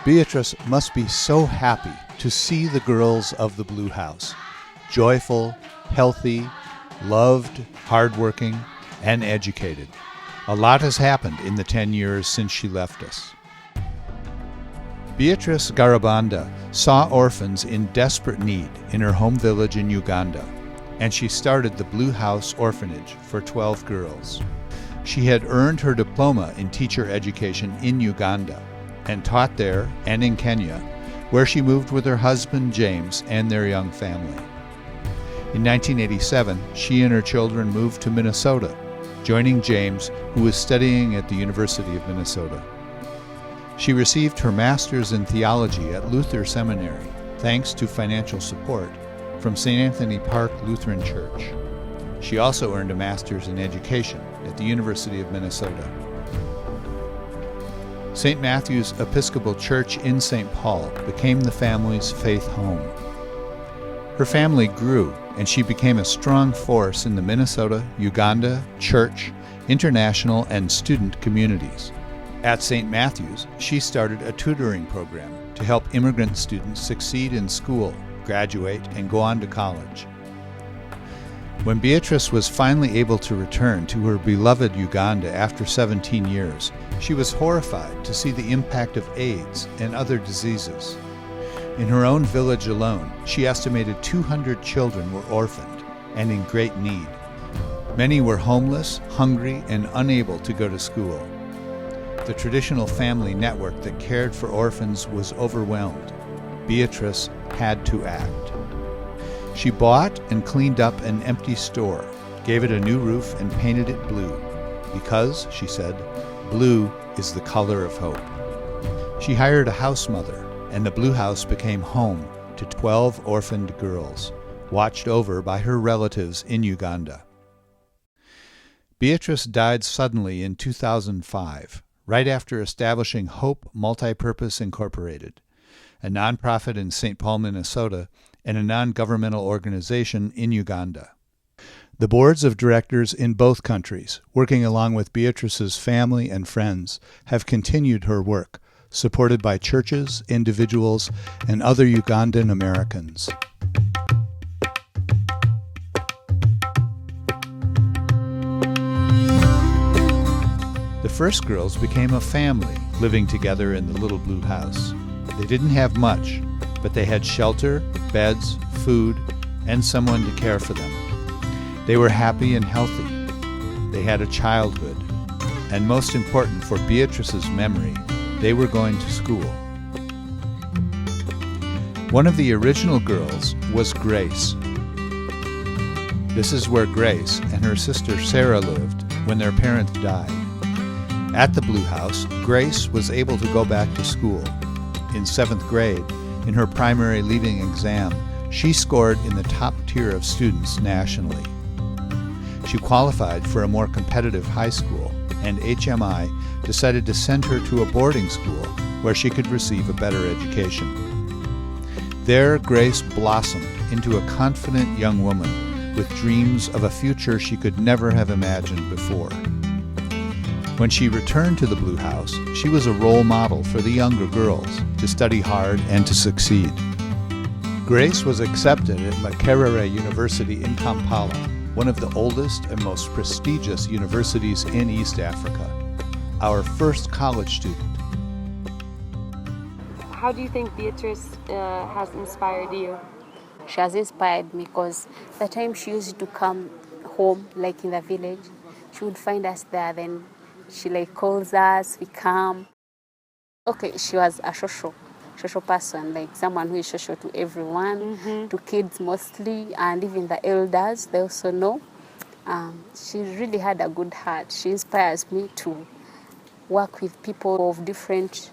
Beatrice must be so happy to see the girls of the Blue House, joyful, healthy, loved, hardworking, and educated. A lot has happened in the 10 years since she left us. Beatrice Garubanda saw orphans in desperate need in her home village in Uganda, and she started the Blue House Orphanage for 12 girls. She had earned her diploma in teacher education in Uganda and taught there and in Kenya, where she moved with her husband James and their young family. In 1987, she and her children moved to Minnesota, joining James, who was studying at the University of Minnesota. She received her master's in theology at Luther Seminary, thanks to financial support from St. Anthony Park Lutheran Church. She also earned a master's in education at the University of Minnesota. St. Matthew's Episcopal Church in St. Paul became the family's faith home. Her family grew, and she became a strong force in the Minnesota, Uganda, church, international, and student communities. At St. Matthew's, she started a tutoring program to help immigrant students succeed in school, graduate, and go on to college. When Beatrice was finally able to return to her beloved Uganda after 17 years, she was horrified to see the impact of AIDS and other diseases. In her own village alone, she estimated 200 children were orphaned and in great need. Many were homeless, hungry, and unable to go to school. The traditional family network that cared for orphans was overwhelmed. Beatrice had to act. She bought and cleaned up an empty store, gave it a new roof, and painted it blue, because, she said, blue is the color of hope. She hired a house mother, and the Blue House became home to 12 orphaned girls, watched over by her relatives in Uganda. Beatrice died suddenly in 2005, right after establishing Hope Multipurpose Incorporated, a nonprofit in St. Paul, Minnesota, and a non-governmental organization in Uganda. The boards of directors in both countries, working along with Beatrice's family and friends, have continued her work, supported by churches, individuals, and other Ugandan Americans. The first girls became a family, living together in the little Blue House. They didn't have much, but they had shelter, beds, food, and someone to care for them. They were happy and healthy. They had a childhood. And most important for Beatrice's memory, they were going to school. One of the original girls was Grace. This is where Grace and her sister Sarah lived when their parents died. At the Blue House, Grace was able to go back to school. In 7th grade, in her primary leaving exam, she scored in the top tier of students nationally. She qualified for a more competitive high school, and HMI decided to send her to a boarding school where she could receive a better education. There, Grace blossomed into a confident young woman with dreams of a future she could never have imagined before. When she returned to the Blue House, she was a role model for the younger girls to study hard and to succeed. Grace was accepted at Makerere University in Kampala, one of the oldest and most prestigious universities in East Africa. Our first college student. How do you think Beatrice has inspired you? She has inspired me because the time she used to come home, like in the village, she would find us there, then she calls us, we come. Okay, she was a social person, like someone who is social to everyone, to kids mostly, and even the elders, they also know. She really had a good heart. She inspires me to work with people of different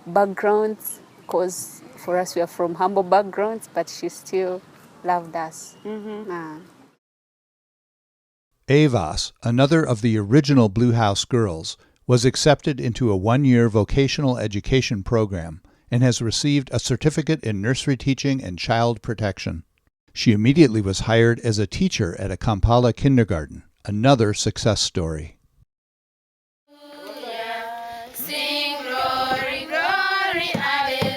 backgrounds, because for us we are from humble backgrounds, but she still loved us. Avas, another of the original Blue House girls, was accepted into a 1-year vocational education program and has received a certificate in nursery teaching and child protection. She immediately was hired as a teacher at a Kampala kindergarten, another success story. Sing glory, glory, hallelujah.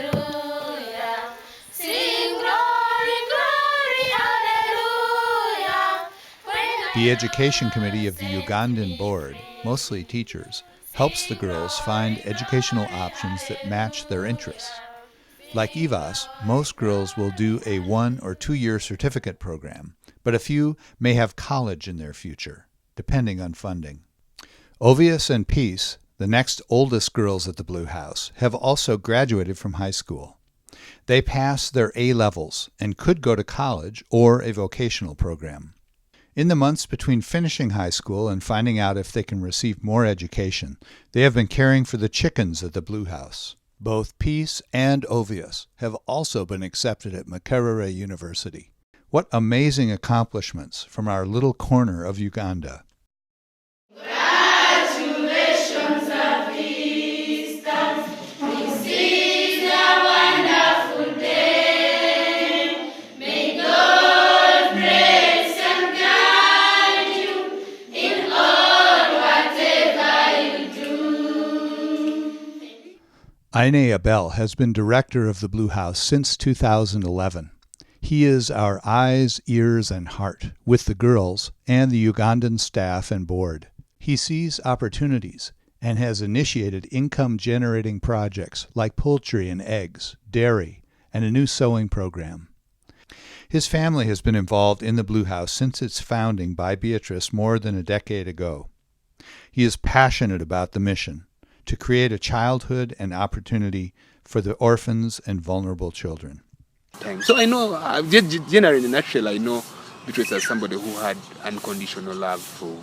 The education committee of the Ugandan board, mostly teachers, helps the girls find educational options that match their interests. Like Ivas, most girls will do a 1 or 2 year certificate program, but a few may have college in their future, depending on funding. Ovius and Peace, the next oldest girls at the Blue House, have also graduated from high school. They pass their A-levels and could go to college or a vocational program. In the months between finishing high school and finding out if they can receive more education, they have been caring for the chickens at the Blue House. Both Peace and Ovius have also been accepted at Makerere University. What amazing accomplishments from our little corner of Uganda. Congratulations, Avista. This is a wonderful day. May God bless and guide you in all whatever you do. Aine Abel has been director of the Blue House since 2011. He is our eyes, ears, and heart with the girls and the Ugandan staff and board. He sees opportunities and has initiated income-generating projects like poultry and eggs, dairy, and a new sewing program. His family has been involved in the Blue House since its founding by Beatrice more than a decade ago. He is passionate about the mission to create a childhood and opportunity for the orphans and vulnerable children. So I know, generally in a nutshell, I know Beatrice as somebody who had unconditional love for,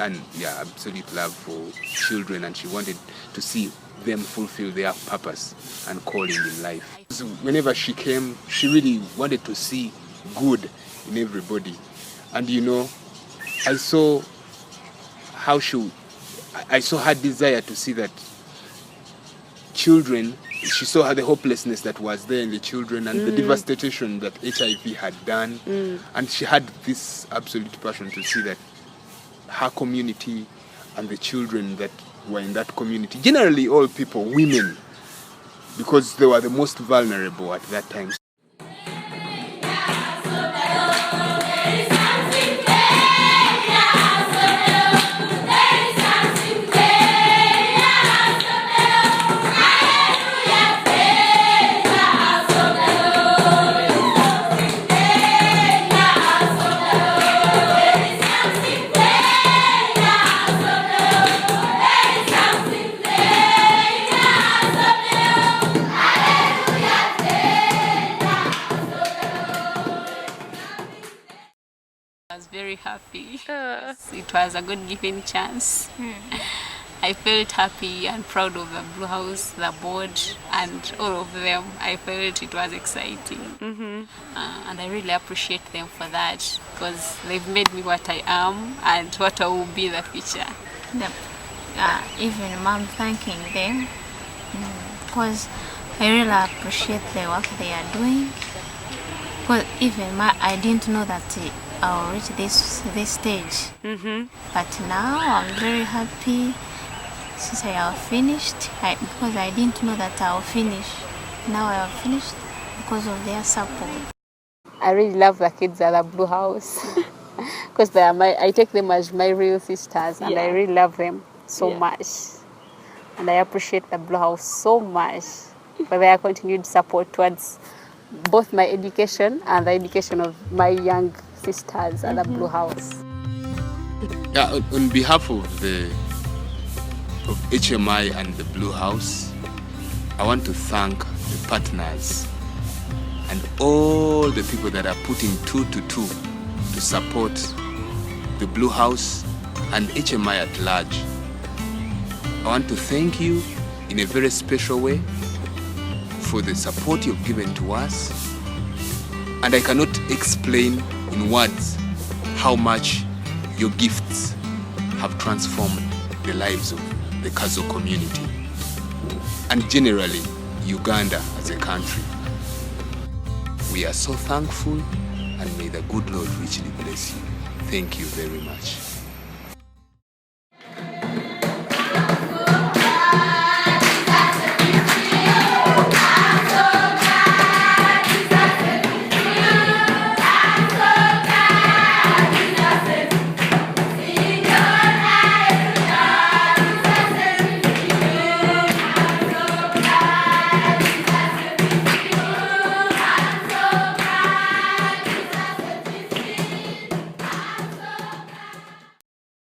and absolute love for children, and she wanted to see them fulfill their purpose and calling in life. So whenever she came, she really wanted to see good in everybody. And I saw how I saw her desire to see that children. She saw the hopelessness that was there in the children and the devastation that HIV had done. And she had this absolute passion to see that her community and the children that were in that community, generally all people, women, because they were the most vulnerable at that time. I was very happy. It was a good given chance. I felt happy and proud of the Blue House, the board, and all of them. I felt it was exciting. And I really appreciate them for that, because they've made me what I am and what I will be in the future. Even Mom thanking them, because I really appreciate the work they are doing. Because even I didn't know that I'll reach this stage. But now I'm very happy since I have finished. Because I didn't know that I'll finish. Now I have finished because of their support. I really love the kids at the Blue House because I take them as my real sisters, and I really love them so much. And I appreciate the Blue House so much for their continued support towards both my education and the education of my young sisters at the Blue House. On behalf of HMI and the Blue House, I want to thank the partners and all the people that are putting 2 to 2 to support the Blue House and HMI at large. I want to thank you in a very special way for the support you've given to us. And I cannot explain in words how much your gifts have transformed the lives of the Kazo community and generally Uganda as a country. We are so thankful, and may the good Lord richly bless you. Thank you very much.